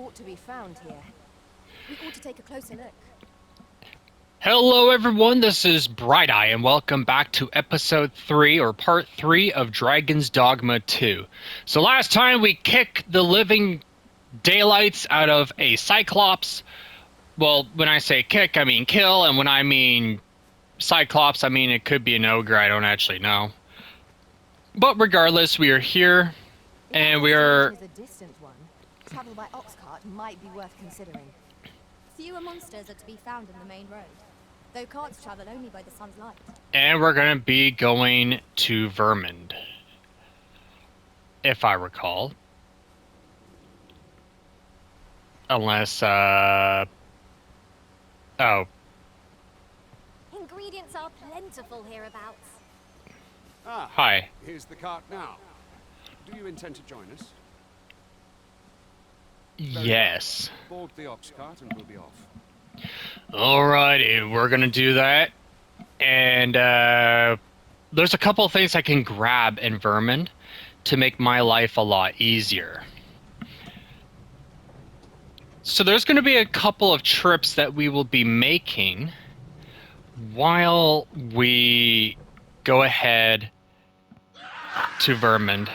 ought to be found here. We ought to take a closer look. Hello everyone, this is BrightEye and welcome back to episode 3 or part 3 of Dragon's Dogma 2. So last time we kicked the living daylights out of a Cyclops. Well, when I say kick, I mean kill, and when I mean Cyclops, I mean it could be an ogre, I don't actually know. But regardless, we are here, and we are... Is a distant one. Travel by ox cart might be worth considering. Fewer monsters are to be found in the main road, though carts travel only by the sun's light. And we're going to be going to Vermund, if I recall. Unless, oh. Ingredients are plentiful hereabouts. Ah, Hi. here's the cart now. Do you intend to join us? Yes. Board the ox cart and we'll be off. Alrighty, we're gonna do that. And, there's a couple of things I can grab in Vermund to make my life a lot easier. So there's gonna be a couple of trips that we will be making while we go ahead to Vermund.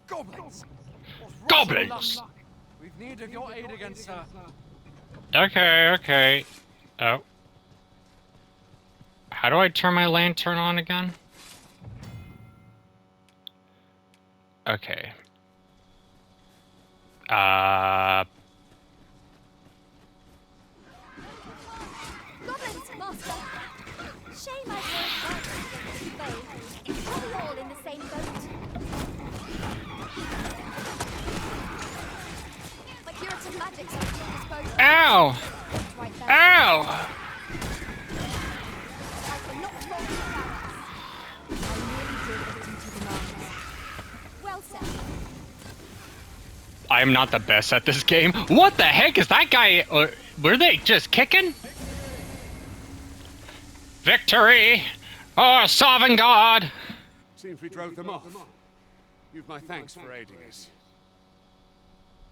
Goblins! Goblins! We've need of your aid against her. Okay. Oh. How do I turn my lantern on again? Okay. Goblins, master! Shame I can't fight against foe. Are we all in the same boat? My curative magics are at your disposal. Ow! Right there. Ow! I cannot fall to the I nearly did what duty demands. Well said. I am not the best at this game. What the heck is that guy? Were they just kicking? Victory! Oh, sovereign God! Seems we drove them off. You've my thanks for aiding us.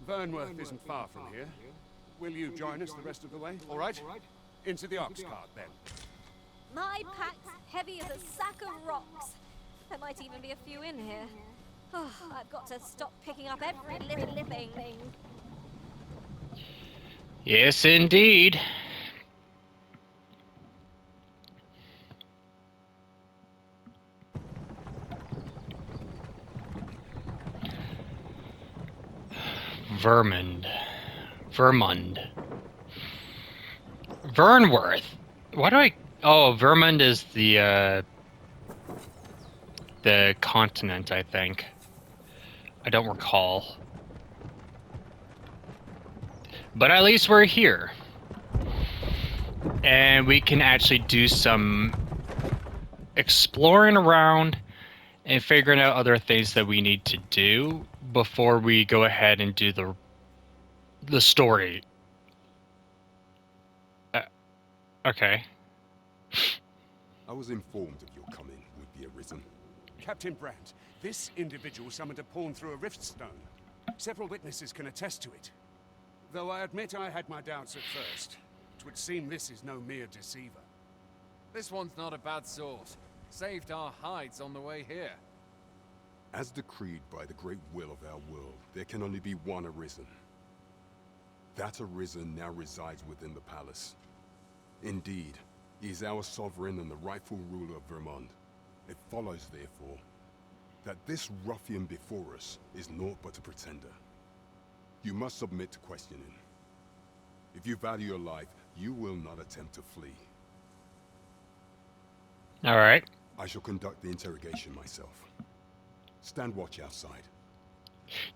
Vernworth isn't far from here. Will you join us the rest of the way? All right? Into the ox cart, then. My pack's heavy as a sack of rocks. There might even be a few in here. Oh, I've got to stop picking up every little thing. Yes, indeed. Vermund. Vernworth. Why do I... Oh, Vermund is the continent, I think. I don't recall. But at least we're here. And we can actually do some exploring around and figuring out other things that we need to do before we go ahead and do the story. Okay. I was informed of your coming would be arisen. Captain Brandt, this individual summoned a pawn through a rift stone. Several witnesses can attest to it. Though I admit I had my doubts at first. It would seem this is no mere deceiver. This one's not a bad sort. Saved our hides on the way here. As decreed by the great will of our world, there can only be one arisen. That arisen now resides within the palace. Indeed, he is our sovereign and the rightful ruler of Vermund. It follows, therefore, that this ruffian before us is naught but a pretender. You must submit to questioning. If you value your life, you will not attempt to flee. All right. I shall conduct the interrogation myself. Stand watch outside.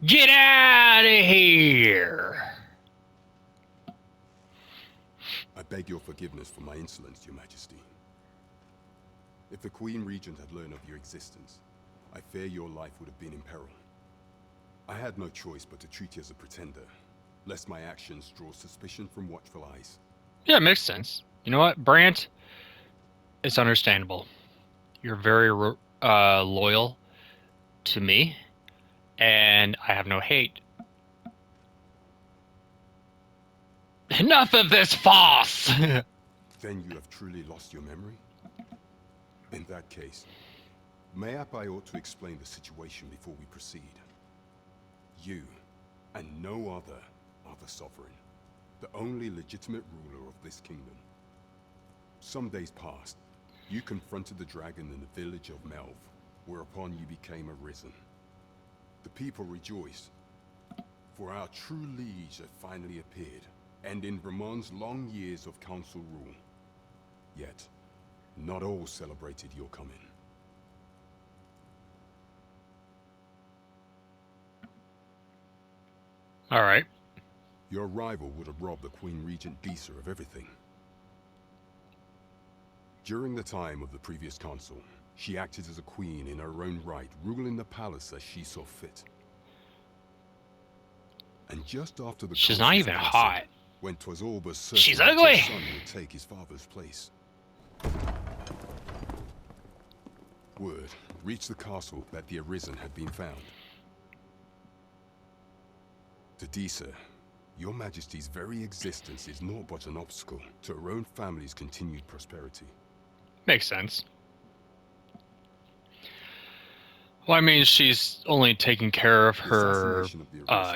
Get out of here! I beg your forgiveness for my insolence, Your Majesty. If the Queen Regent had learned of your existence, I fear your life would have been in peril. I had no choice but to treat you as a pretender, lest my actions draw suspicion from watchful eyes. Yeah, it makes sense. You know what, Brandt? It's understandable. You're very loyal to me, and I have no hate Enough of this farce! Then you have truly lost your memory? In that case, mayhap I ought to explain the situation before we proceed. You, and no other, are the sovereign, the only legitimate ruler of this kingdom. Some days past, you confronted the dragon in the village of Melv, whereupon you became arisen. The people rejoiced, for our true liege had finally appeared, ending Ramon's long years of council rule. Yet, not all celebrated your coming. Alright. Your arrival would have robbed the Queen Regent Disa of everything. During the time of the previous consul, she acted as a queen in her own right, ruling the palace as she saw fit. And just after the She's not consul's even passing, hot. when 'twas all but certain She's that ugly. your son would take his father's place. Word reached the castle that the Arisen had been found. To Disa, your Majesty's very existence is naught but an obstacle to her own family's continued prosperity. Makes sense. Well, I mean, she's only taking care of her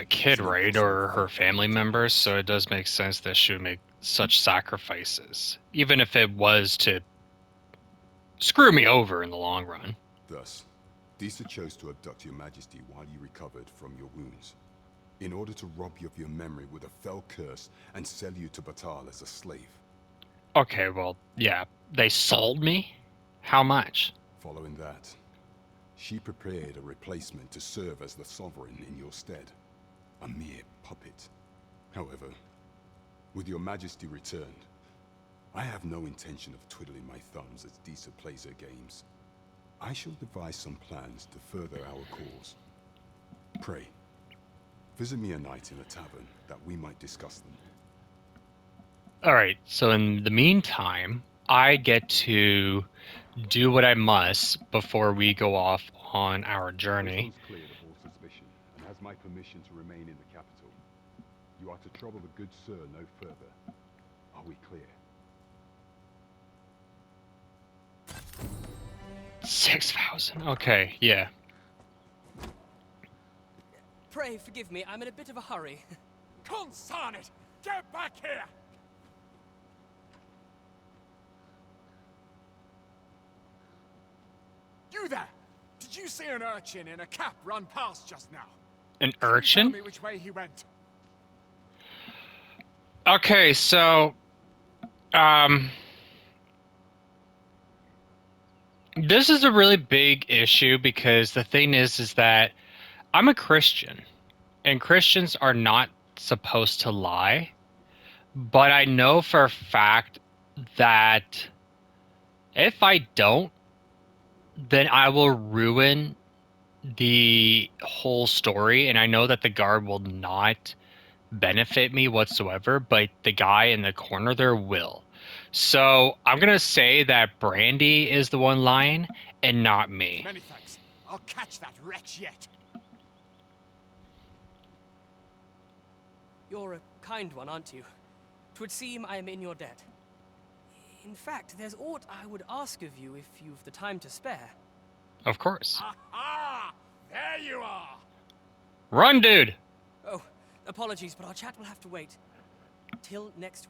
kid, right? Or her family members, so it does make sense that she would make such sacrifices. Even if it was to screw me over in the long run. Thus, Disa chose to abduct your Majesty while you recovered from your wounds, in order to rob you of your memory with a fell curse and sell you to Batal as a slave. Okay, well, yeah. They sold me? How much? Following that, she prepared a replacement to serve as the sovereign in your stead. A mere puppet. However, with your Majesty returned, I have no intention of twiddling my thumbs as Disa plays her games. I shall devise some plans to further our cause. Pray, visit me a night in a tavern that we might discuss them. Alright, so in the meantime, I get to do what I must before we go off on our journey. This one's cleared of all suspicion and has my permission to remain in the capital. You are to trouble the good sir no further. Are we clear? 6,000. Okay, yeah. Pray forgive me, I'm in a bit of a hurry. Consign it! Get back here! You there! Did you see an urchin in a cap run past just now? An Tell urchin? me which way he went. Okay, so this is a really big issue because the thing is that I'm a Christian and Christians are not supposed to lie, but I know for a fact that if I don't, then I will ruin the whole story, and I know that the guard will not benefit me whatsoever, but the guy in the corner there will. So I'm gonna say that Brandy is the one lying and not me. Many thanks. I'll catch that wretch yet. You're a kind one, aren't you? 'Twould seem I am in your debt. In fact, there's aught I would ask of you if you've the time to spare. Of course. Aha! There you are! Run, dude! Oh, apologies, but our chat will have to wait. Till next...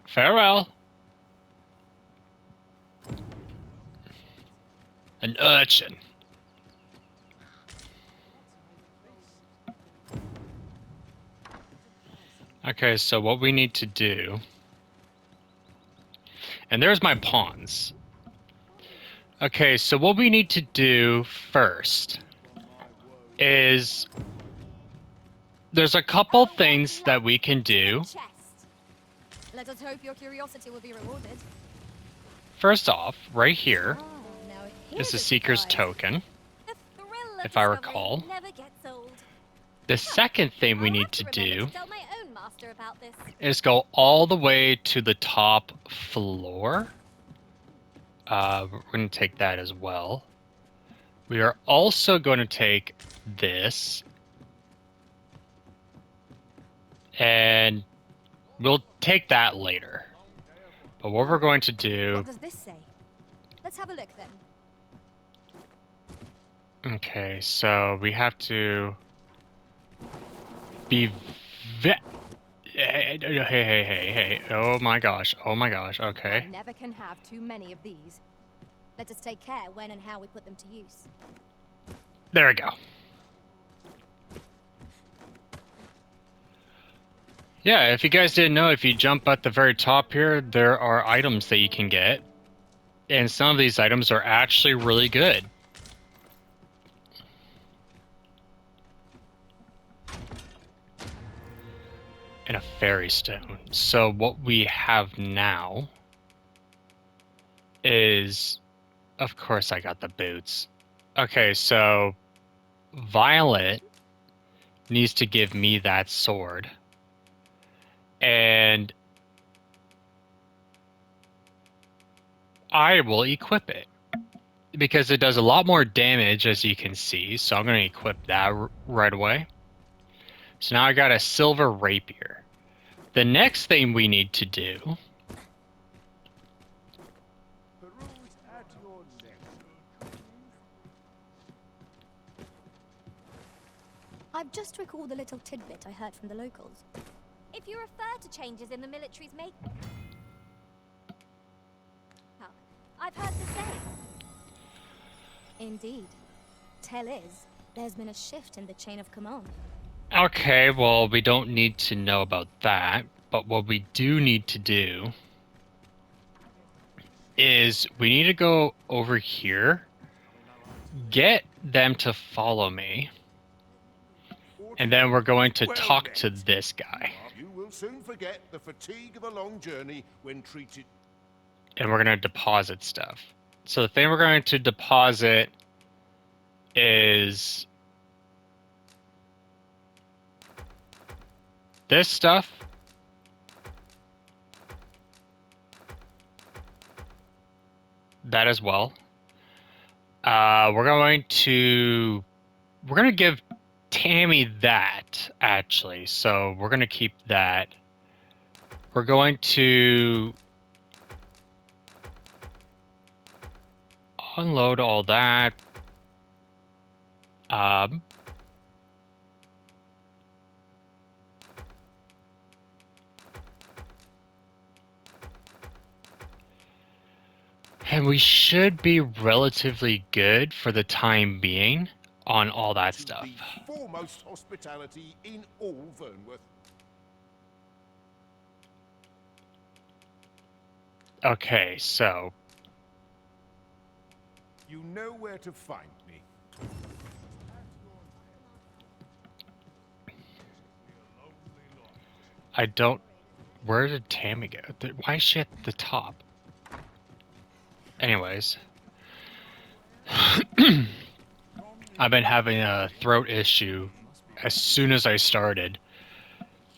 Farewell. An urchin. Okay, so what we need to do... And there's my pawns. Okay, so what we need to do first is... There's a couple things that we can do. Chest. Let us hope your curiosity will be rewarded. First off, right here Oh, now here's is the a Seeker's surprise. token. The thrill of If I discovery recall. never gets old. The second thing we I'll need have to remember do to tell my own master about this. is go all the way to the top floor. We're going to take that as well. We are also going to take this. And We'll take that later. But what we're going to do... What does this say? Let's have a look then. Okay, so we have to be hey. Oh my gosh, okay. I never can have too many of these. Let us take care when and how we put them to use. There we go. Yeah, if you guys didn't know, if you jump at the very top here, there are items that you can get. And some of these items are actually really good. And a fairy stone. So what we have now is... Of course I got the boots. Okay, so Violet needs to give me that sword. And I will equip it. Because it does a lot more damage, as you can see. So I'm going to equip that right away. So now I got a silver rapier. The next thing we need to do... I've just recalled a little tidbit I heard from the locals. If you refer to changes in the military's make... I've heard the same. Indeed. Tell is, there's been a shift in the chain of command. Okay, well, we don't need to know about that. But what we do need to do is we need to go over here, get them to follow me, and then we're going to talk to this guy. You will soon forget the fatigue of a long journey when treated. And we're going to deposit stuff. So the thing we're going to deposit is this stuff. That as well. We're going to give Tammy that, actually. So we're going to keep that. We're going to unload all that. And we should be relatively good for the time being on all that stuff. The foremost hospitality in all Vernworth. Okay, so You know where to find me. I don't... Where did Tammy go? Why is she at the top? Anyways. I've been having a throat issue as soon as I started.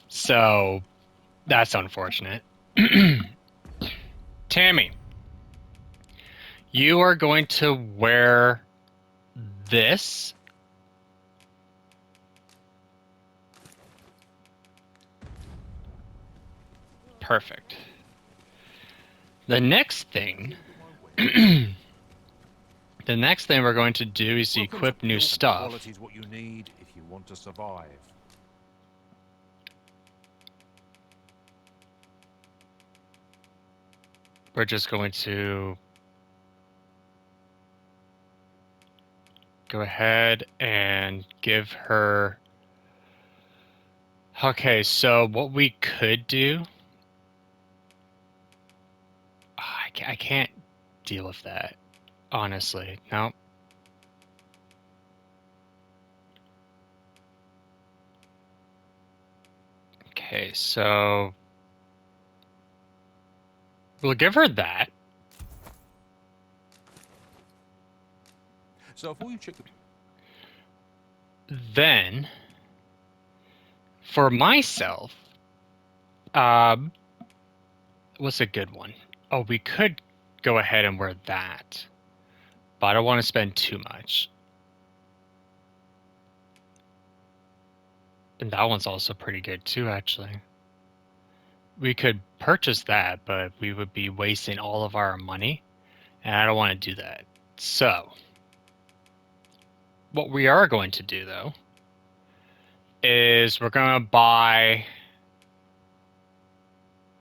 So, that's unfortunate. Tammy. You are going to wear this. Perfect. The next thing... The next thing we're going to do is equip new stuff. Quality is what you need if you want to survive. We're just going to go ahead and give her... Okay, so what we could do... I can't deal with that, honestly. No. Okay, so... We'll give her that. So if we check Then, for myself, what's a good one? Oh, we could go ahead and wear that, but I don't want to spend too much. And that one's also pretty good too, actually. we could purchase that, but we would be wasting all of our money, and I don't want to do that. So, what we are going to do, though, is we're going to buy,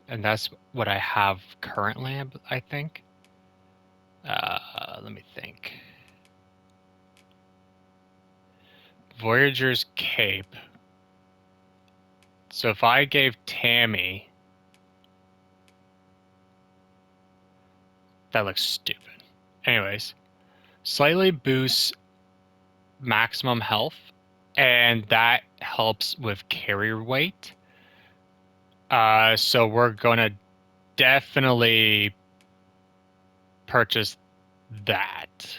and that's what I have currently, I think. Let me think. Voyager's Cape. So if I gave Tammy... That looks stupid. Anyways. Slightly boosts maximum health. And that helps with carrier weight. So we're going to definitely purchase that.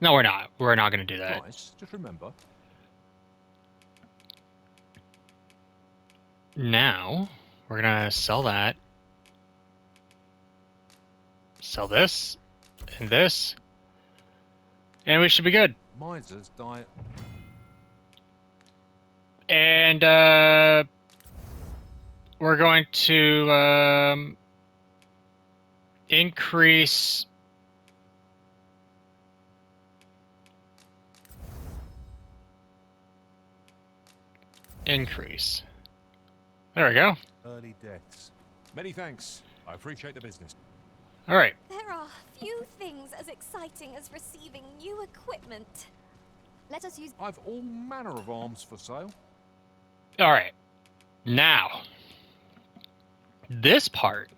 No, we're not. We're not going to do that. Nice. Just remember. Now, we're going to sell that. Sell this. And this. And we should be good. Miser's diet. And, we're going to, increase... Increase. There we go. Early deaths. Many thanks. I appreciate the business. All right. There are few things as exciting as receiving new equipment. Let us use... I've all manner of arms for sale. All right. Now, this part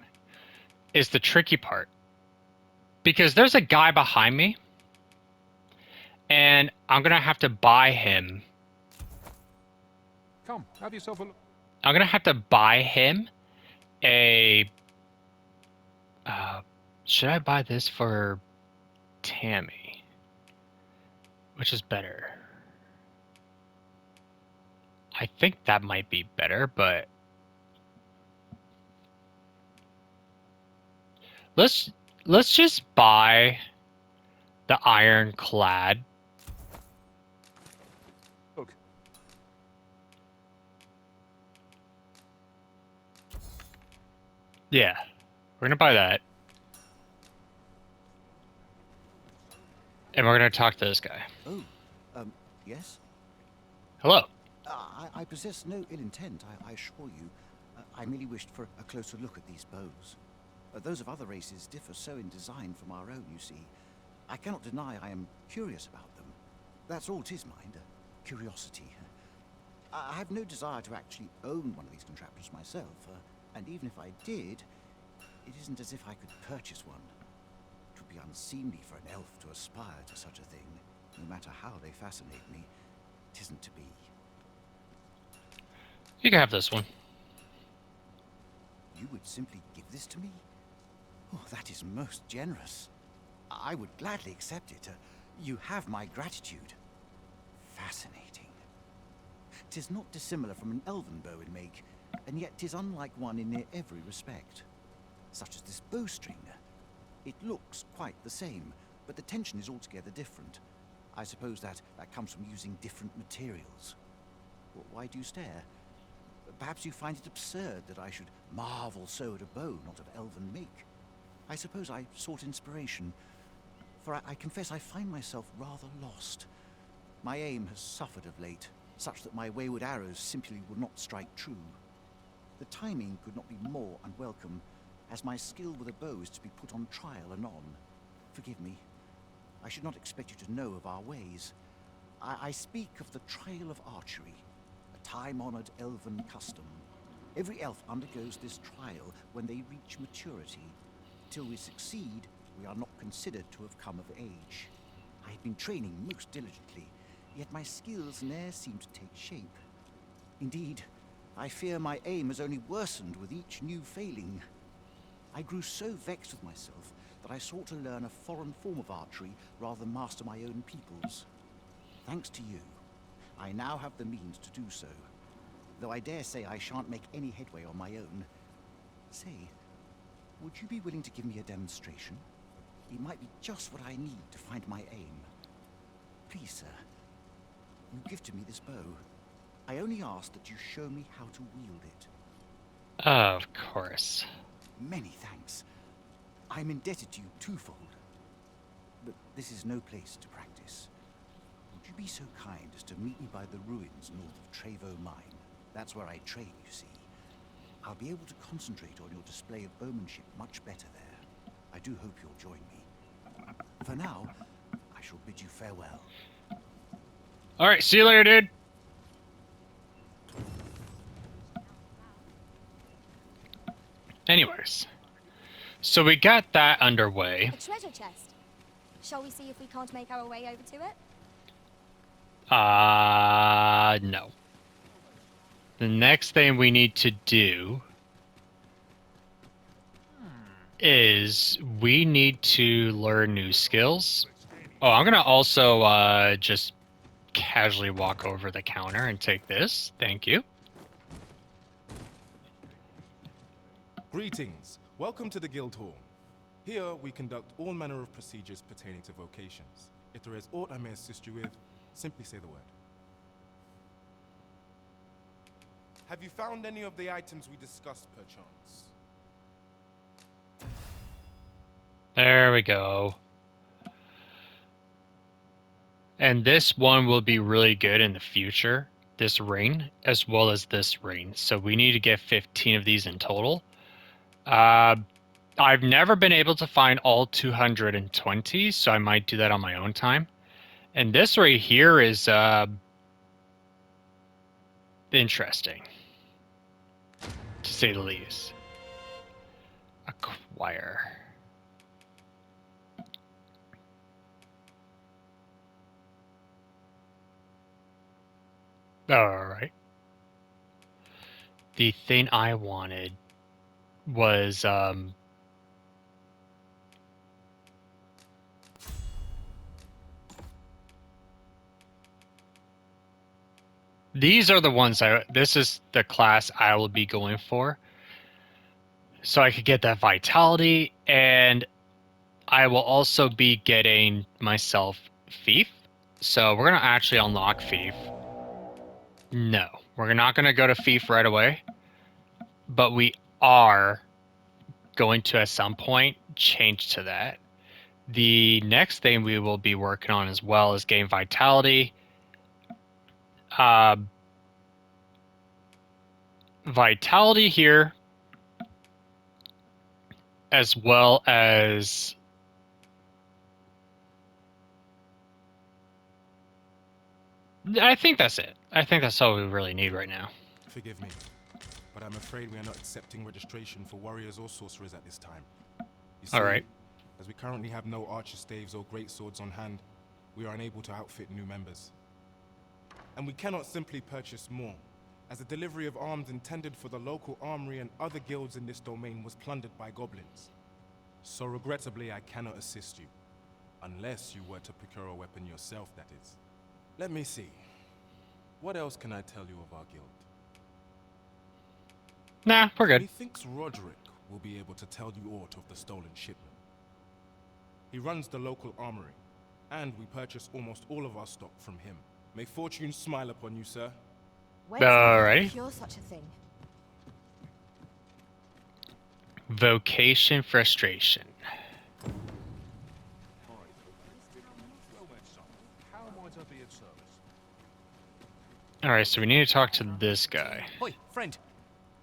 is the tricky part. Because there's a guy behind me. And I'm going to have to buy him. Come, have yourself a look. I'm going to have to buy him a... should I buy this for Tammy? Which is better? I think that might be better, but... Let's just buy the ironclad. Look. Yeah, we're gonna buy that. And we're gonna talk to this guy. Oh, yes? Hello. I possess no ill intent, I assure you. I merely wished for a closer look at these bows. Those of other races differ so in design from our own, you see. I cannot deny I am curious about them. That's all it is, mind, curiosity. I have no desire to actually own one of these contraptions myself, and even if I did, it isn't as if I could purchase one. It would be unseemly for an elf to aspire to such a thing, no matter how they fascinate me. It isn't to be. You can have this one. You would simply give this to me? Oh, that is most generous. I would gladly accept it. You have my gratitude. Fascinating. 'Tis not dissimilar from an elven bow in make, and yet 'tis unlike one in near every respect. Such as this bowstring. It looks quite the same, but the tension is altogether different. I suppose that comes from using different materials. Why do you stare? Perhaps you find it absurd that I should marvel so at a bow not of elven make. I suppose I sought inspiration, for I confess I find myself rather lost. My aim has suffered of late, such that my wayward arrows simply would not strike true. The timing could not be more unwelcome, as my skill with a bow is to be put on trial anon. Forgive me. I should not expect you to know of our ways. I speak of the trial of archery, a time-honored elven custom. Every elf undergoes this trial when they reach maturity. Till we succeed, we are not considered to have come of age. I have been training most diligently, yet my skills ne'er seem to take shape. Indeed, I fear my aim has only worsened with each new failing. I grew so vexed with myself that I sought to learn a foreign form of archery rather than master my own people's. Thanks to you, I now have the means to do so, though I dare say I shan't make any headway on my own. Say, would you be willing to give me a demonstration? It might be just what I need to find my aim. Please, sir, you give to me this bow. I only ask that you show me how to wield it. Of course. Many thanks. I'm indebted to you twofold. But this is no place to practice. Would you be so kind as to meet me by the ruins north of Trevo Mine? That's where I train, you see. I'll be able to concentrate on your display of bowmanship much better there. I do hope you'll join me. For now, I shall bid you farewell. Alright, see you later, dude. Anyways, so we got that underway. A treasure chest. Shall we see if we can't make our way over to it? No. The next thing we need to do is we need to learn new skills. Oh, I'm gonna also just casually walk over the counter and take this. Thank you. Greetings. Welcome to the Guild Hall. Here we conduct all manner of procedures pertaining to vocations. If there is aught I may assist you with, simply say the word. Have you found any of the items we discussed, perchance? There we go. And this one will be really good in the future, this ring, as well as this ring. So we need to get 15 of these in total. I've never been able to find all 220, so I might do that on my own time. And this right here is interesting, to say the least. Acquire. Alright. The thing I wanted was these are the ones this is the class I will be going for. So I could get that vitality, and I will also be getting myself Thief. So we're gonna actually unlock Thief. No, we're not gonna go to Thief right away, but we are going to at some point change to that. The next thing we will be working on as well is gain vitality. Vitality here, as well as I think that's it. I think that's all we really need right now. Forgive me, but I'm afraid we are not accepting registration for warriors or sorcerers at this time. You see, Alright. as we currently have no archer staves or great swords on hand, we are unable to outfit new members. And we cannot simply purchase more, as the delivery of arms intended for the local armory and other guilds in this domain was plundered by goblins. So regrettably, I cannot assist you, unless you were to procure a weapon yourself, that is. Let me see. What else can I tell you of our guild? Nah, we're good. Methinks Roderick will be able to tell you aught of the stolen shipment. He runs the local armory, and we purchase almost all of our stock from him. May fortune smile upon you, sir. Alright. Cure such a thing. Vocation frustration. Alright, so we need to talk to this guy. Oi, friend.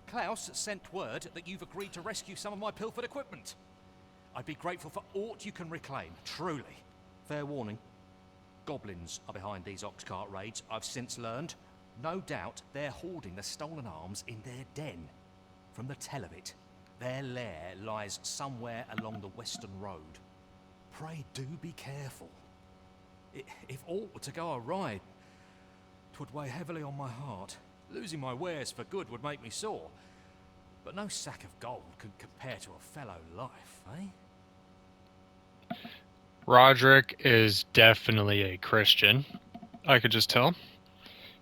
Klaus sent word that you've agreed to rescue some of my pilfered equipment. I'd be grateful for aught you can reclaim, truly. Fair warning. Goblins are behind these oxcart raids, I've since learned. No doubt they're hoarding the stolen arms in their den. From the tell of it, their lair lies somewhere along the western road. Pray do be careful. If aught were to go awry, 'twould weigh heavily on my heart. Losing my wares for good would make me sore. But no sack of gold can compare to a fellow life, eh? Roderick is definitely a Christian. I could just tell.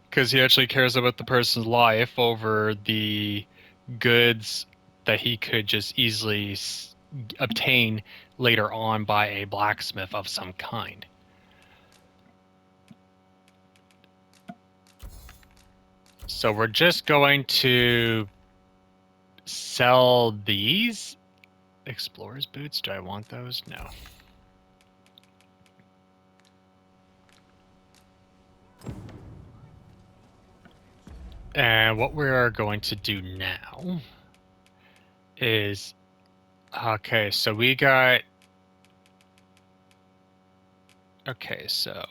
Because he actually cares about the person's life over the goods that he could just easily obtain later on by a blacksmith of some kind. So we're just going to sell these explorer's boots. Do I want those? No. And what we are going to do now is, okay, so we got, okay, so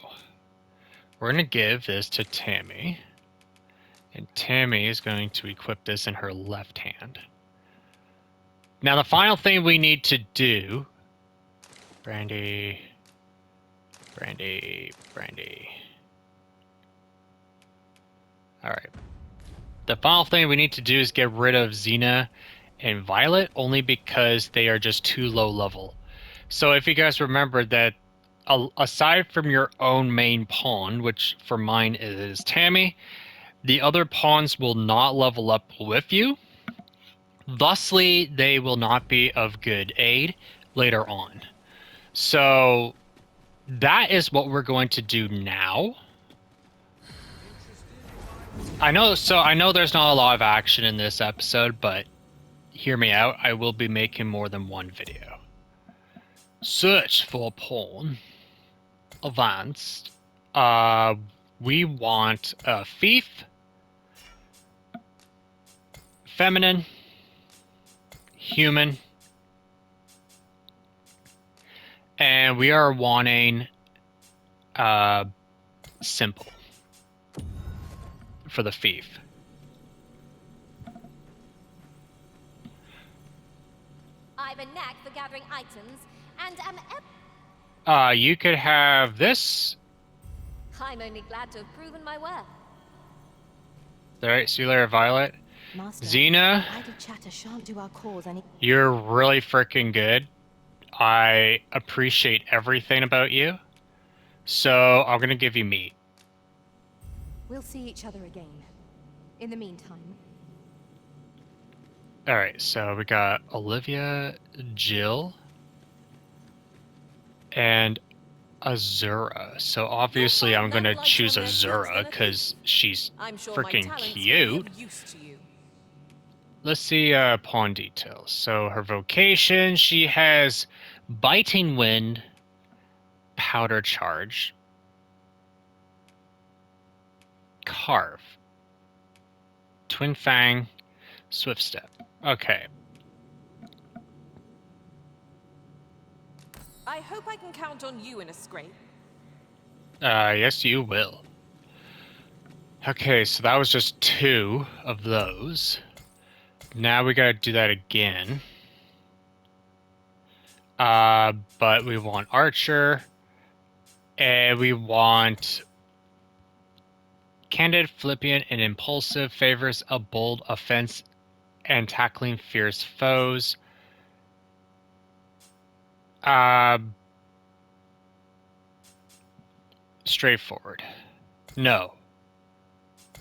we're going to give this to Tammy, and Tammy is going to equip this in her left hand. Now the final thing we need to do, Brandy. All right. The final thing we need to do is get rid of Xena and Violet, only because they are just too low level. So if you guys remember that, aside from your own main pawn, which for mine is Tammy, the other pawns will not level up with you. Thusly, they will not be of good aid later on. So that is what we're going to do now. I know there's not a lot of action in this episode, but hear me out. I will be making more than one video. Search for pawn. Advanced. We want a thief. Feminine. Human. And we are wanting simple for the thief. I have a knack for gathering items, and am you could have this. I'm only glad to have proven my worth. Alright, see you later, Violet. Master, Xena, idle chatter shan't do our cause any. you're really freaking good. I appreciate everything about you. So I'm gonna give you meat. We'll see each other again. In the meantime. Alright, so we got Olivia, Jill, and Azura. So obviously I'm gonna choose Azura because she's freaking cute. Let's see pawn details. So her vocation, she has Biting Wind, Powder Charge, Carve, Twin Fang, Swift Step. Okay. I hope I can count on you in a scrape. Yes, you will. Okay, so that was just 2 of those. Now we gotta do that again. But we want Archer. And we want Candid, Flippant, and Impulsive. Favors a bold offense and tackling fierce foes. Straightforward. No.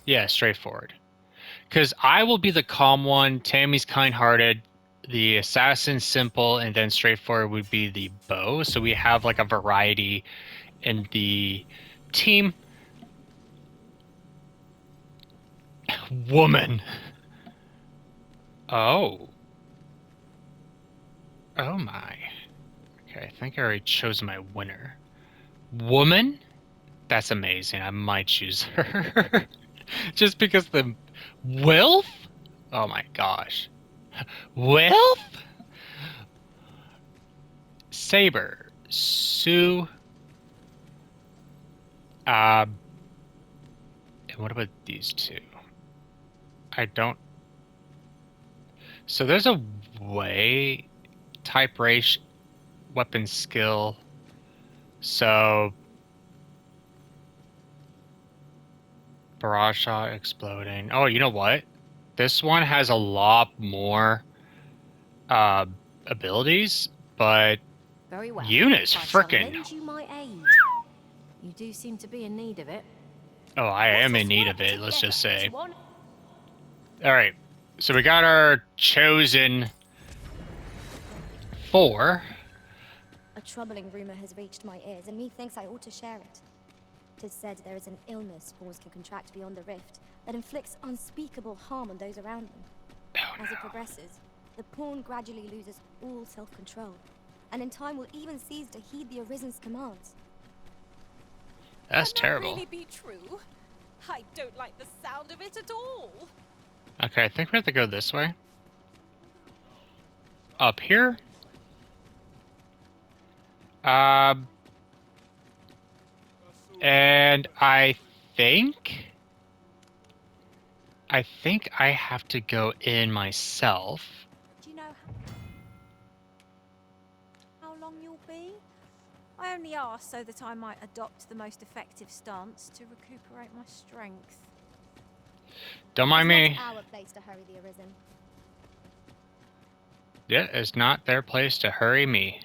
Yeah, straightforward. Because I will be the calm one, Tammy's kind-hearted, the assassin simple, and then straightforward would be the bow. So we have like a variety in the team. Woman. Oh. Oh my. Okay, I think I already chose my winner. Woman? That's amazing. I might choose her. Just because the Wilf? Oh my gosh. Wilf? Saber. Sue. And what about these two? I don't... So there's a way... Type race, weapon skill. So... Barrage shot, exploding. Oh, you know what? This one has a lot more abilities, but Very well. Eunice frickin'. Lend you my aid. You do seem to be in need of it. Oh, I am in need of it, let's just say. Alright, so we got our chosen 4. A troubling rumor has reached my ears, and methinks I ought to share it. 'Tis said there is an illness spores can contract beyond the rift that inflicts unspeakable harm on those around them. As it progresses, the pawn gradually loses all self-control, and in time will even cease to heed the Arisen's commands. That's Can terrible. that really be true? I don't like the sound of it at all. Okay, I think we have to go this way. Up here? And I think I have to go in myself. Do you know how long you'll be? I only asked so that I might adopt the most effective stance to recuperate my strength. Don't mind It's me. not our place to hurry the Arisen. Yeah, it's not their place to hurry me.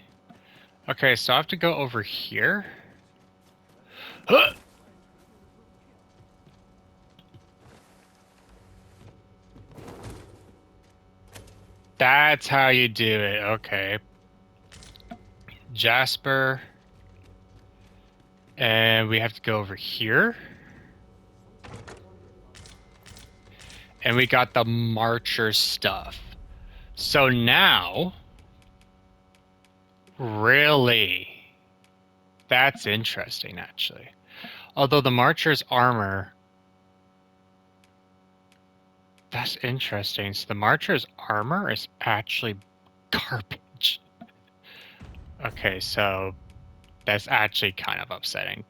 Okay, so I have to go over here. Huh! That's how you do it. Okay. Jasper. And we have to go over here. And we got the Marcher stuff. So now... Really? That's interesting, actually. Although the Marcher's armor... That's interesting. So the Marcher's armor is actually garbage. Okay, so... That's actually kind of upsetting.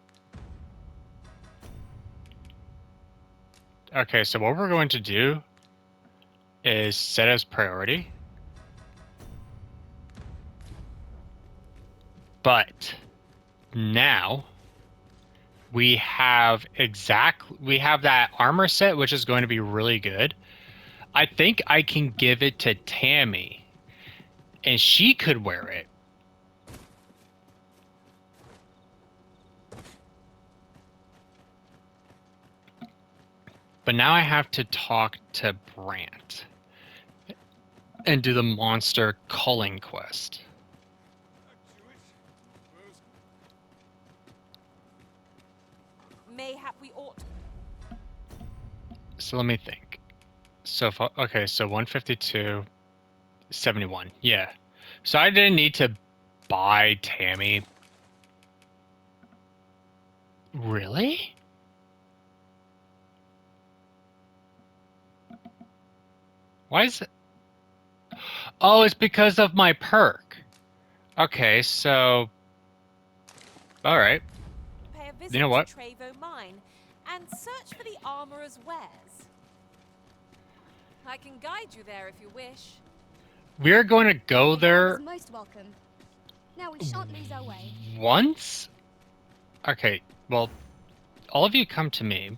Okay, so what we're going to do is set as priority. But now we have that armor set, which is going to be really good. I think I can give it to Tammy, and she could wear it. But now I have to talk to Brant and do the monster culling quest. Mayhap we ought. So let me think. So okay, so 152, 71. Yeah. So I didn't need to buy Tammy. Really? Why is it? Oh, it's because of my perk. Okay, so... Alright. Pay a visit You know what? to Trevo Mine and search for the armorer's wares. I can guide you there if you wish. We're going to go there Most welcome. Now we shan't lose our way. once? Okay, well, all of you come to me.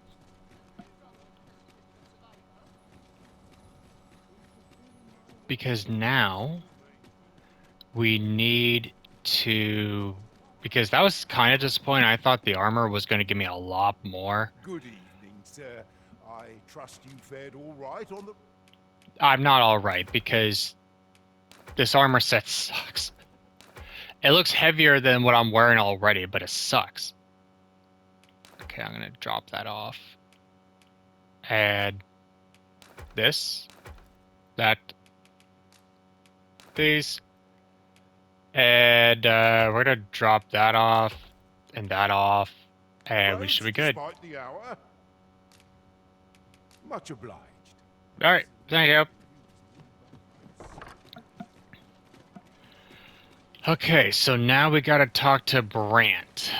Because now we need to... Because that was kind of disappointing. I thought the armor was going to give me a lot more. Good evening, sir. I trust you fared all right on the... I'm not alright, because this armor set sucks. It looks heavier than what I'm wearing already, but it sucks. Okay, I'm going to drop that off. Add this. That. These. And we're going to drop that off. And that off. And we should be good. Despite the hour. Much obliged. Alright, thank you. Okay, so now we gotta talk to Brant.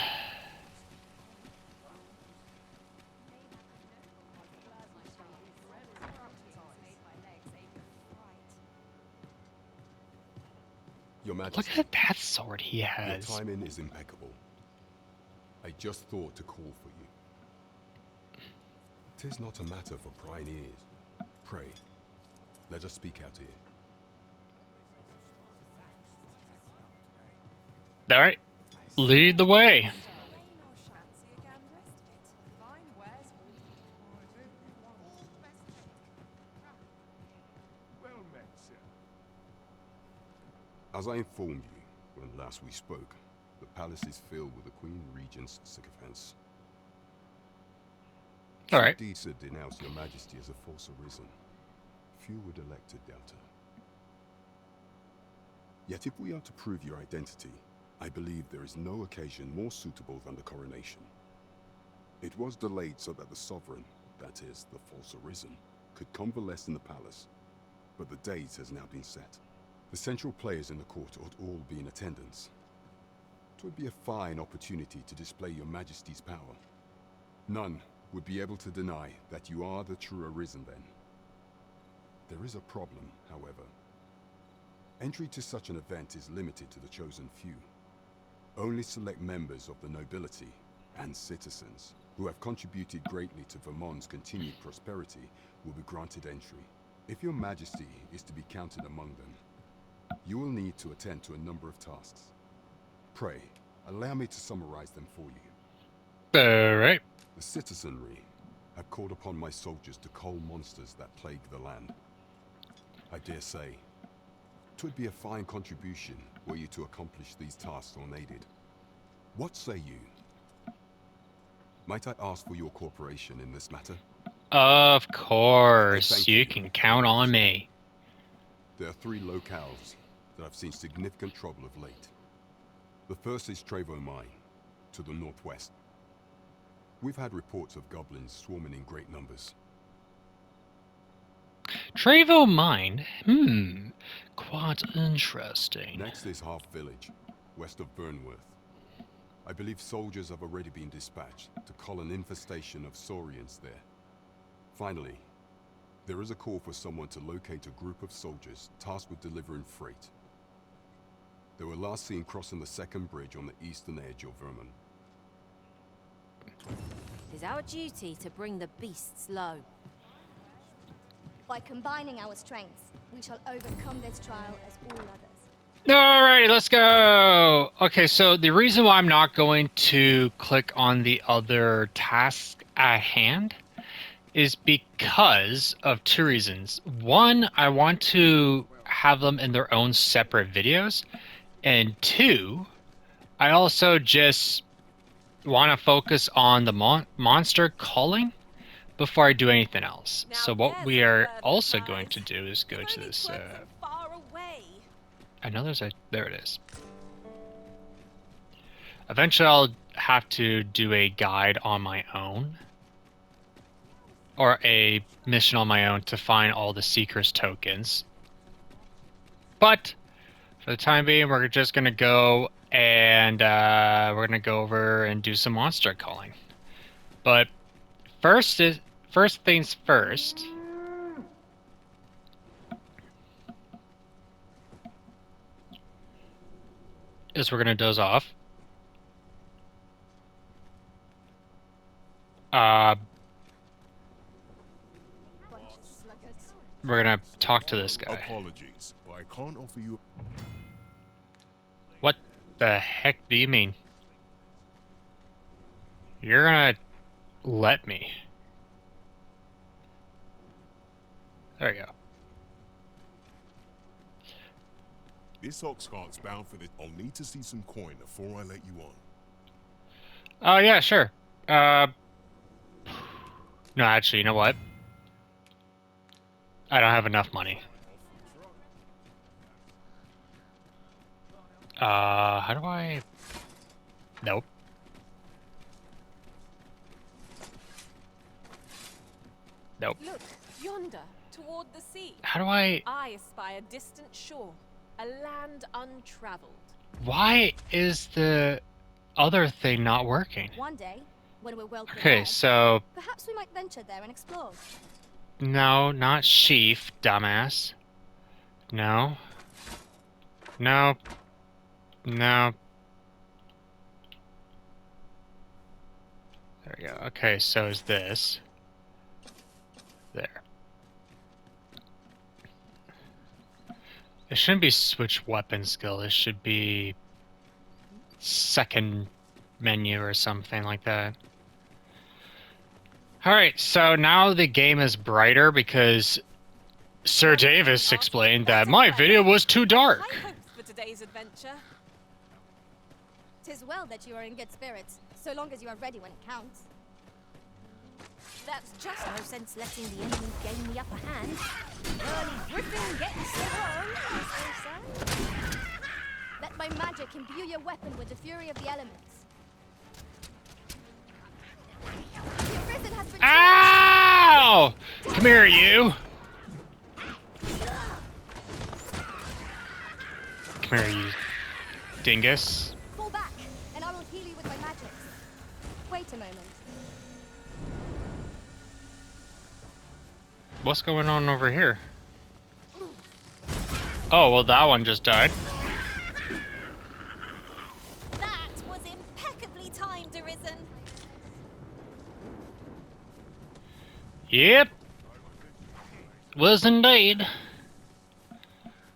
Your Majesty. Look at that sword he has. Your timing is impeccable. I just thought to call for you. 'Tis not a matter for prying ears. Pray, let us speak out here. Alright, lead the way. Well met, sir. As I informed you when last we spoke, the palace is filled with the Queen Regent's sycophants. Alright. Deesa denounced your Majesty as a false arisen. few would elect to doubt her. Yet if we are to prove your identity, I believe there is no occasion more suitable than the coronation. It was delayed so that the sovereign, that is, the false arisen, could convalesce in the palace, but the date has now been set. The central players in the court ought all be in attendance. It would be a fine opportunity to display your majesty's power. None would be able to deny that you are the true arisen then. There is a problem, however. Entry to such an event is limited to the chosen few. Only select members of the nobility and citizens who have contributed greatly to Vermont's continued prosperity will be granted entry. If your majesty is to be counted among them, you will need to attend to a number of tasks. Pray, allow me to summarize them for you. Alright. The citizenry have called upon my soldiers to cull monsters that plague the land. I dare say, 'twould be a fine contribution were you to accomplish these tasks unaided. What say you? Might I ask for your cooperation in this matter? Of course, you can count on me. There are 3 locales that have seen significant trouble of late. The first is Trevo Mine, to the northwest. We've had reports of goblins swarming in great numbers. Trevo Mine? Quite interesting. Next is Half Village, west of Burnworth. I believe soldiers have already been dispatched to cull an infestation of saurians there. Finally, there is a call for someone to locate a group of soldiers tasked with delivering freight. They were last seen crossing the second bridge on the eastern edge of Vermont. It is our duty to bring the beasts low. By combining our strengths, we shall overcome this trial as all others. Alrighty, let's go! Okay, so the reason why I'm not going to click on the other task at hand is because of 2 reasons. One, I want to have them in their own separate videos. And 2, I also just want to focus on the monster culling before I do anything else. So what we are also going to do is go to this... I know there's a... There it is. Eventually I'll have to do a guide on my own. Or a mission on my own to find all the Seeker's tokens. But, for the time being, we're just going to go and we're going to go over and do some monster calling. But, first things first... is we're going to doze off. We're going to talk to this guy. Apologies, but I can't offer you... What the heck do you mean? You're going to let me. There you go. This ox cart's bound for this. I'll need to see some coin before I let you on. Oh, yeah, sure. No, actually, you know what? I don't have enough money. How do I... Nope. Nope. Look, yonder, toward the sea. How do I... I espy a distant shore, a land untraveled. Why is the other thing not working? One day, when we're well Okay, prepared, so... perhaps we might venture there and explore. No, not sheaf, dumbass. No. No. No. There we go. Okay, so is this. There. It shouldn't be switch weapon skill. This should be second menu or something like that. Alright, so now the game is brighter because Sir Davis explained that my video was too dark. High hopes for today's adventure. 'Tis well that you are in good spirits, so long as you are ready when it counts. That's just no sense letting the enemy gain the upper hand. Early Griffin getting strong, as they say. Let my magic imbue your weapon with the fury of the elements. The arisen has been Ow! Come here, you. Come here, you dingus. Fall back, and I will heal you with my magic. Wait a moment. What's going on over here? Oh, well, that one just died. That was impeccably timed, Arisen. Yep. Was indeed.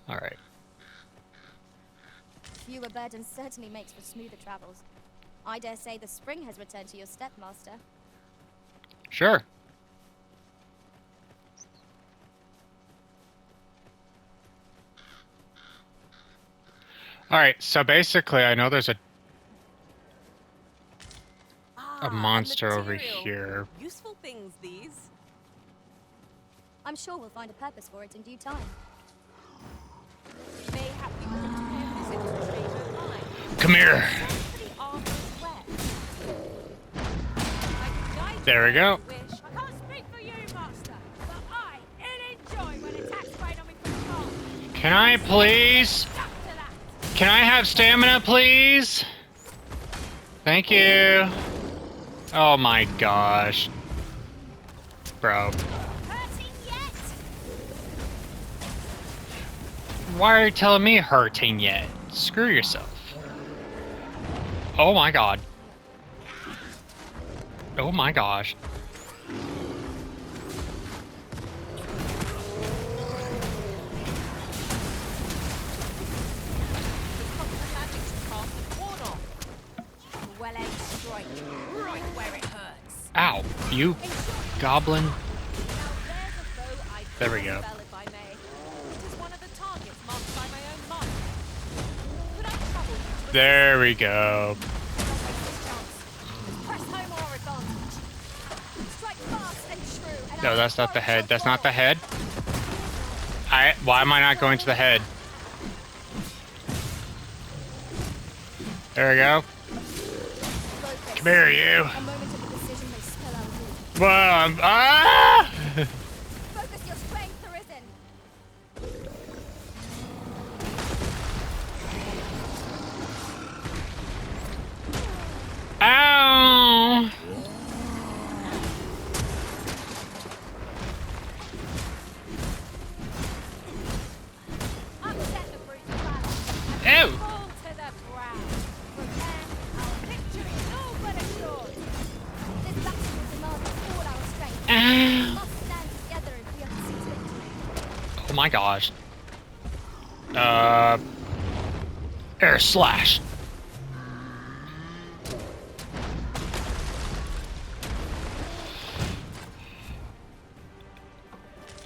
Alright. Fewer burdens certainly makes for smoother travels. I dare say the spring has returned to your stepmaster. Sure. Alright, so basically I know there's a monster over material. here. Useful things, these. I'm sure we'll find a purpose for it in due time. Mayhap we ought to pay a visit to a chamber of mine. Come here. For the armor's wear. I can guide There we you go. if you wish. I can't speak for you, master, but I enjoy when attacks rain on me from afar. Can I please? Can I have stamina, please? Thank you. Oh my gosh. Bro. Why are you telling me hurting yet? Screw yourself. Oh my god. Oh my gosh. Well-aimed strike, right where it hurts. Ow, you goblin. Now there's a foe I There we go. spell if I may. It is one of the targets marked by my own mark. Could I trouble you to There we go. Press home our advantage. Strike fast and true. And No, that's not the head. That's not the head. Why am I not going to the head? There we go. Come here, you. A moment of indecision may spell out ruin. Well, ah! Focus your strength, Arisen. Ow! Upset the brute battle. Ew! fall to the ground? From then, our victory is all but assured. This battle will demand all our strength. Ow! We must stand together if we are to seize victory. Oh my gosh. Air slash.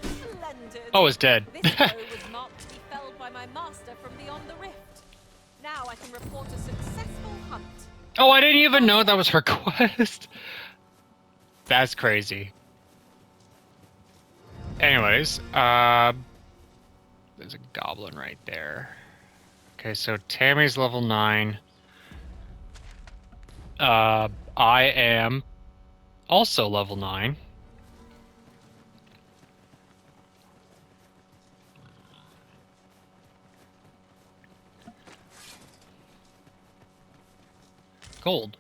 Splendid. Oh, it's dead. This foe was marked to be felled by my master from beyond the rift. Now I can report a successful hunt. Oh, I didn't even know that was her quest. That's crazy. Anyways, there's a goblin right there. Okay, so Tammy's level 9. I am also level 9. Gold.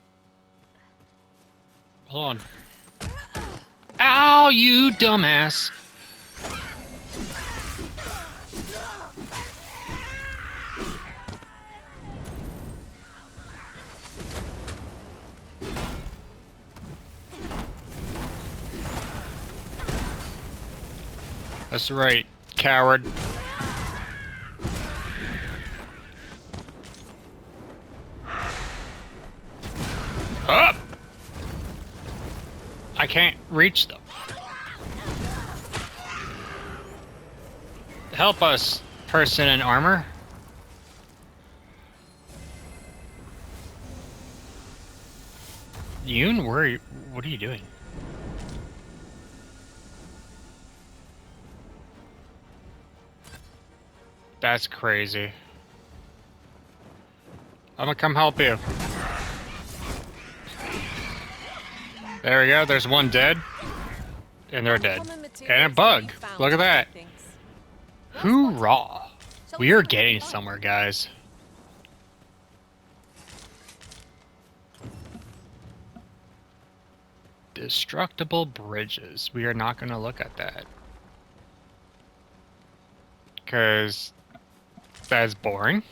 Hold on. Ow, you dumbass. That's right, coward. Up! I can't reach them. Help us, person in armor. Yoon, where are you? What are you doing? That's crazy. I'm gonna come help you. There we go, there's one dead. And they're dead. And a bug. Look at that. Hoorah. We are getting somewhere, guys. Destructible bridges. We are not going to look at that. Because that's boring.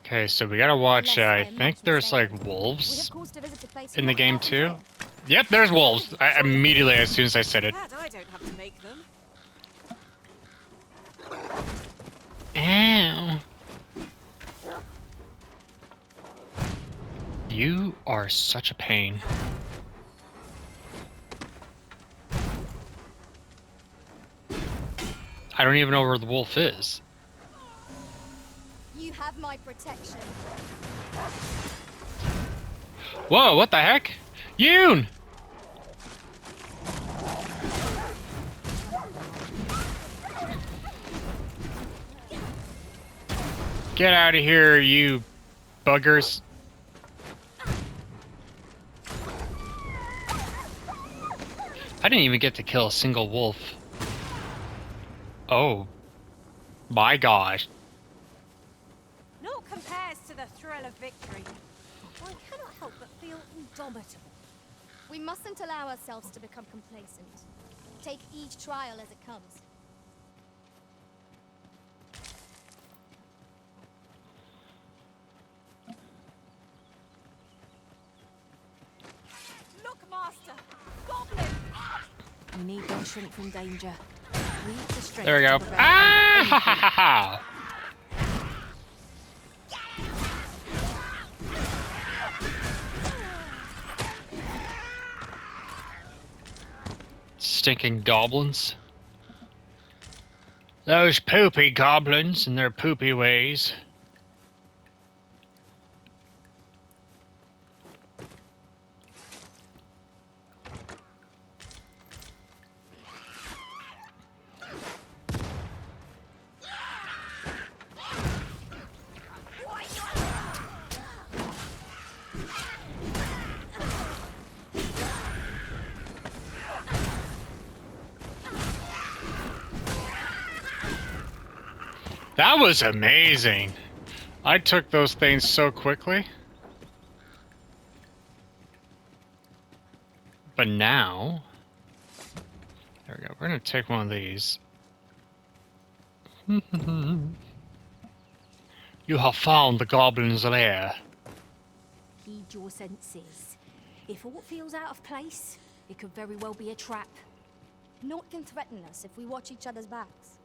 Okay, so we gotta watch, I think there's like wolves in the game too. Yep, there's wolves. Immediately as soon as I said it. I don't have to make them. Ow. You are such a pain. I don't even know where the wolf is. You have my protection. Whoa, what the heck? Yoon! Get out of here, you buggers. I didn't even get to kill a single wolf. Oh. My gosh. Naught compares to the thrill of victory. One cannot help but feel indomitable. We mustn't allow ourselves to become complacent. Take each trial as it comes. Look, Master! Goblin! We need no shrink from danger. We need the strength. There we go. Ah! Ha ha ha ha! Stinking goblins. Those poopy goblins and their poopy ways. That was amazing. I took those things so quickly. But now... There we go. We're going to take one of these. You have found the goblin's lair. Heed your senses. If aught feels out of place, it could very well be a trap. Naught can threaten us if we watch each other's backs.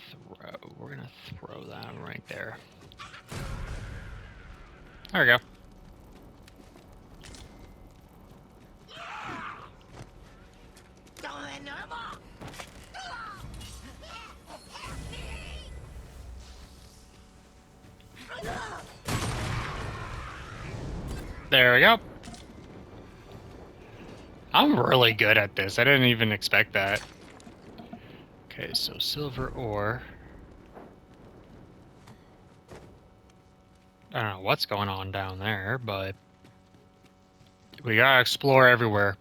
Throw. We're gonna throw that right there. There we go. There we go. I'm really good at this. I didn't even expect that. Okay, so silver ore. I don't know what's going on down there, but we gotta explore everywhere.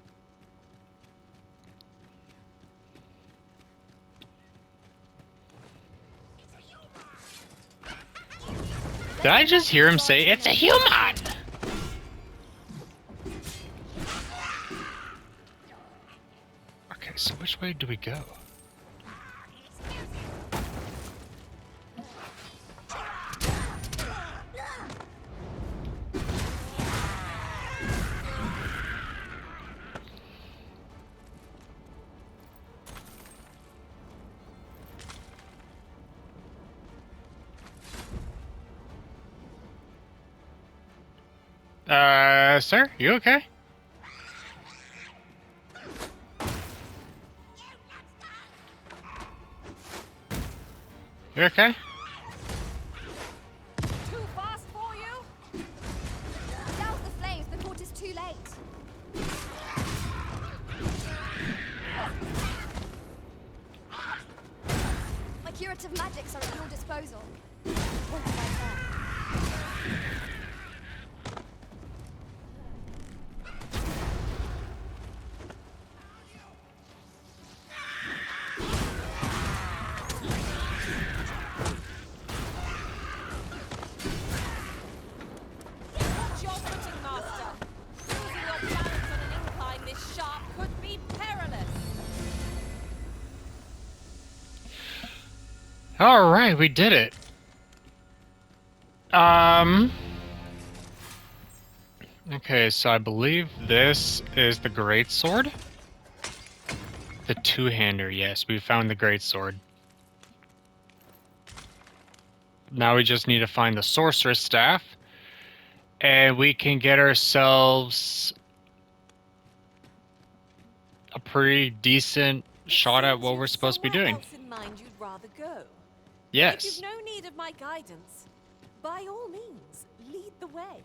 Did I just hear him say, "It's a human"? Okay, so which way do we go? Sir, you okay? You okay? Too fast for you? Douse the flames before it is too late. Active magics are at your disposal. What did I say? Watch your footing, Master. Losing your balance on an incline this sharp could be perilous. All right, we did it. Okay, so I believe this is the great sword. The two-hander, yes, we found the great sword. Now we just need to find the sorceress staff, and we can get ourselves a pretty decent shot at what we're supposed to be doing. Else in mind you'd rather go. Yes. If you've no need of my guidance, by all means, lead the way.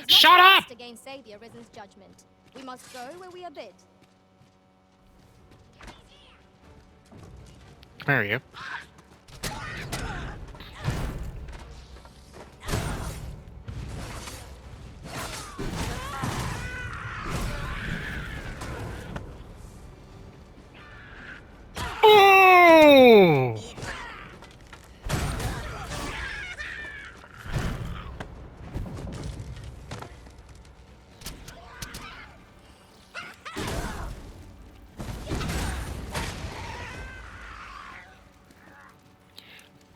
Shut up! To gainsay the Arisen's judgment. We must go where we are bid. There you go. Oh!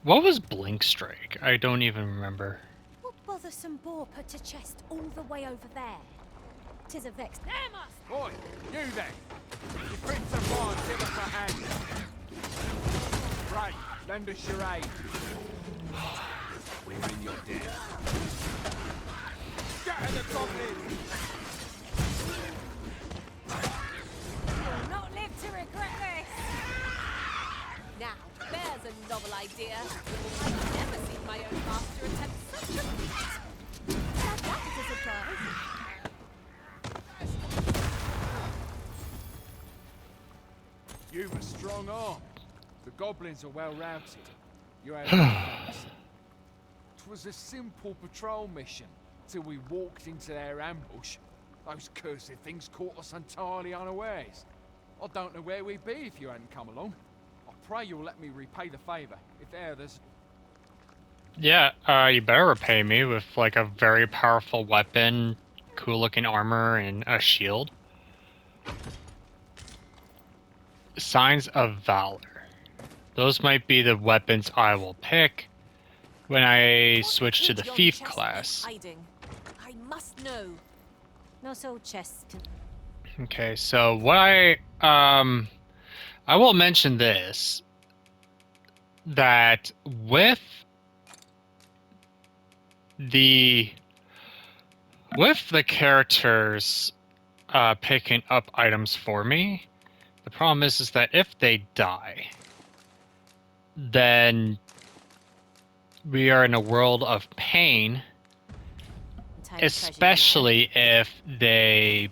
What was Blink Strike? I don't even remember. What bothersome boar put to chest all the way over there? 'Tis a vex. There, Master! Boy, you then. You prince of fire, give us a hand. Right, lend us your aid. We're in your debt. Scatter the goblins! You'll not live to regret this. Now, there's a novel idea. I've never seen my own master attempt such a feat. That is a surprise. You've a strong arm. The goblins are well routed. You had it was a simple patrol mission till we walked into their ambush. Those cursed things caught us entirely unawares. I don't know where we'd be if you hadn't come along. I pray you'll let me repay the favour, if there's... Yeah, you better repay me with, like, a very powerful weapon, cool-looking armor, and a shield. Signs of Valor. Those might be the weapons I will pick when I switch to the thief class. Hiding. I must know. Not all chests can... Okay, so what I will mention this, that with the characters picking up items for me, the problem is that if they die, then we are in a world of pain, especially if they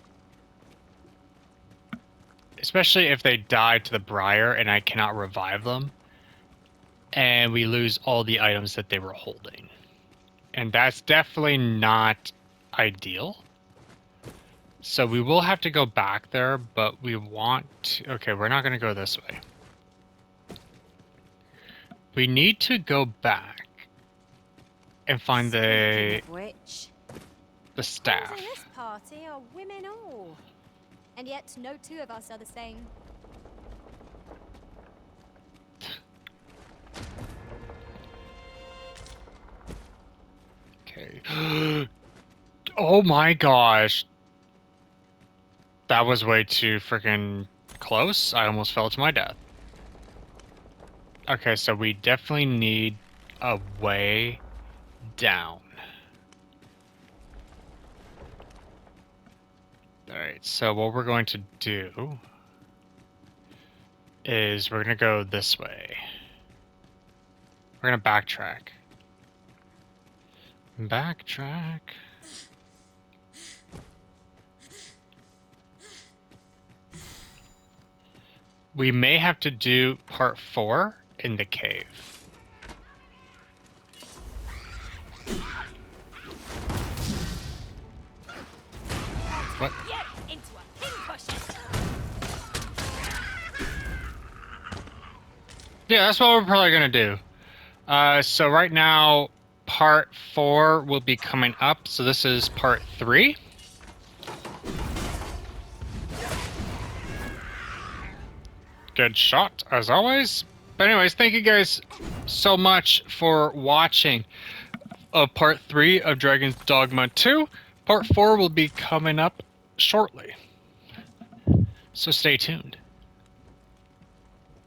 die to the Briar and I cannot revive them, and we lose all the items that they were holding. And that's definitely not ideal. So we will have to go back there, but we want to... Okay, we're not going to go this way. We need to go back and find the staff. In this party are women all. And yet, no two of us are the same. Okay. Oh my gosh. That was way too freaking close. I almost fell to my death. Okay, so we definitely need a way down. Alright, so what we're going to do is we're going to go this way. We're going to backtrack. Backtrack. We may have to do part 4 in the cave. What? Into a pincushion. Yeah, that's what we're probably gonna do. So right now, part 4 will be coming up. So this is part 3. Good shot, as always. But anyways, thank you guys so much for watching part 3 of Dragon's Dogma 2. Part 4 will be coming up shortly. So stay tuned.